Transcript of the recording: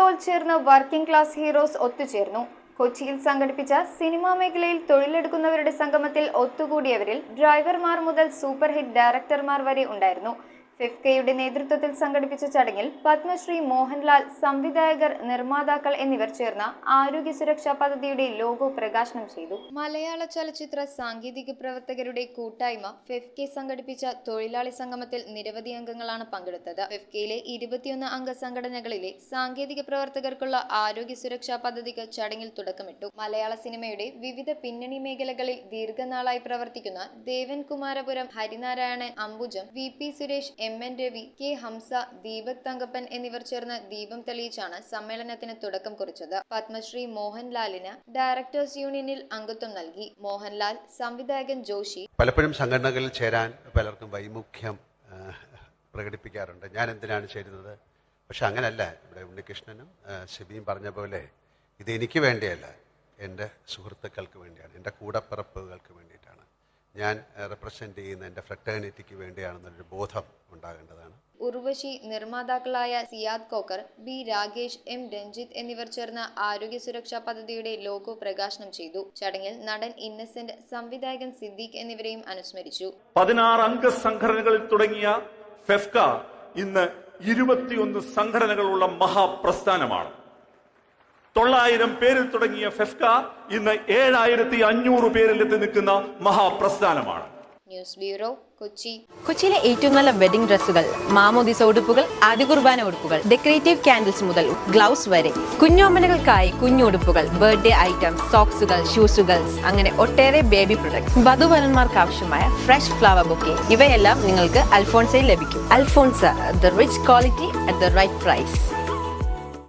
ഇപ്പോൾ ചേർന്ന working class heroes ഒത്തുചേർന്നു. കൊച്ചിയിൽ സംഘടിപ്പിച്ച സിനിമാ മേഖലയിൽ തൊഴിലെടുക്കുന്നവരുടെ സംഗമത്തിൽ ഒത്തുകൂടിയവരിൽ ഡ്രൈവർമാർ മുതൽ സൂപ്പർ ഹിറ്റ് ഡയറക്ടർമാർ വരെ ഉണ്ടായിരുന്നു. ഫിഫ്കയുടെ നേതൃത്വത്തിൽ സംഘടിപ്പിച്ച ചടങ്ങിൽ പത്മശ്രീ മോഹൻലാൽ, സംവിധായകർ, നിർമ്മാതാക്കൾ എന്നിവർ ചേർന്ന ആരോഗ്യ സുരക്ഷാ പദ്ധതിയുടെ ലോഗോ പ്രകാശനം ചെയ്തു. മലയാള ചലച്ചിത്ര സാങ്കേതിക പ്രവർത്തകരുടെ കൂട്ടായ്മ ഫിഫ്കെ സംഘടിപ്പിച്ച തൊഴിലാളി സംഗമത്തിൽ നിരവധി അംഗങ്ങളാണ് പങ്കെടുത്തത്. ഫിഫ്കയിലെ 21 അംഗ സംഘടനകളിലെ സാങ്കേതിക പ്രവർത്തകർക്കുള്ള ആരോഗ്യ സുരക്ഷാ പദ്ധതിക്ക് ചടങ്ങിൽ തുടക്കമിട്ടു. മലയാള സിനിമയുടെ വിവിധ പിന്നണി മേഖലകളിൽ ദീർഘനാളായി പ്രവർത്തിക്കുന്ന ദേവൻ കുമാരപുരം, ഹരിനാരായണൻ അംബുജം, VP Suresh, MN Ravi, K Hamza, Deepak Thankappan എന്നിവർ ചേർന്ന് ദീപം തെളിയിച്ചാണ് സമ്മേളനത്തിന് തുടക്കം കുറിച്ചത്. പത്മശ്രീ മോഹൻലാലിന് ഡയറക്ടേഴ്സ് യൂണിയനിൽ അംഗത്വം നൽകി. മോഹൻലാൽ, സംവിധായകൻ ജോഷി. പലപ്പോഴും സംഘടനകളിൽ ചേരാൻ പലർക്കും വൈമുഖ്യം പ്രകടിപ്പിക്കാറുണ്ട്. ഞാൻ എന്തിനാണ് ചേരുന്നത്? പക്ഷെ അങ്ങനല്ല. ഇവിടെ ഉണ്ണികൃഷ്ണനും ശിബിയും പറഞ്ഞ പോലെ ഇത് എനിക്ക് വേണ്ടിയല്ല, എൻ്റെ സുഹൃത്തുക്കൾക്ക് വേണ്ടിയാണ്, എൻ്റെ കൂടപ്പിറപ്പുകൾക്ക് വേണ്ടിയിട്ടാണ്, ഞാൻ റെപ്രസെന്റ് ചെയ്യുന്ന എൻ്റെ ഫ്രട്ടേണിറ്റിക്ക് വേണ്ടിയാണെന്നൊരു ബോധം ഉണ്ടാകേണ്ടതാണ്. ഉർവശി, നിർമ്മാതാക്കളായ സിയാദ് കോക്കർ, B രാഗേഷ്, M രഞ്ജിത്ത് എന്നിവർ ചേർന്ന ആരോഗ്യ സുരക്ഷാ പദ്ധതിയുടെ ലോഗോ പ്രകാശനം ചെയ്തു. ചടങ്ങിൽ നടൻ ഇന്നസെന്റ്, സംവിധായകൻ സിദ്ദീഖ് എന്നിവരെയും അനുസ്മരിച്ചു. 16 അംഗ സംഘടനകളിൽ തുടങ്ങിയ ഫെഫ്ക ഇന്ന് 21 സംഘടനകളുള്ള മഹാപ്രസ്ഥാനമാണ്. 900 പേരിൽ തുടങ്ങിയ ഫെഫ്ക ഇന്ന് 7500 പേരിൽ എത്തി നിൽക്കുന്ന മഹാപ്രസ്ഥാനമാണ്. News bureau, Kochi. കൊച്ചിയിലെ ഏറ്റവും നല്ല വെഡിംഗ് ഡ്രസ്സുകൾ, മാമോദിസ ഉടുപ്പുകൾ, ആദ്യ കുർബാന ഉടുപ്പുകൾ, ഡെക്കറേറ്റീവ് കാൻഡിൽസ് മുതൽ ഗ്ലൗസ് വരെ, കുഞ്ഞോമനകൾക്കായി കുഞ്ഞുടുപ്പുകൾ, ബർത്ത്ഡേ ഐറ്റംസ്, സോക്സുകൾ, ഷൂസുകൾ, അങ്ങനെ ഒട്ടേറെ ബേബി പ്രൊഡക്ട്സ്, വധുവരന്മാർക്ക് ആവശ്യമായ ഫ്രഷ് ഫ്ലവർ ബൊക്കെ, ഇവയെല്ലാം നിങ്ങൾക്ക് അൽഫോൺസയിൽ ലഭിക്കും. Alphonsa, the rich quality at the right price.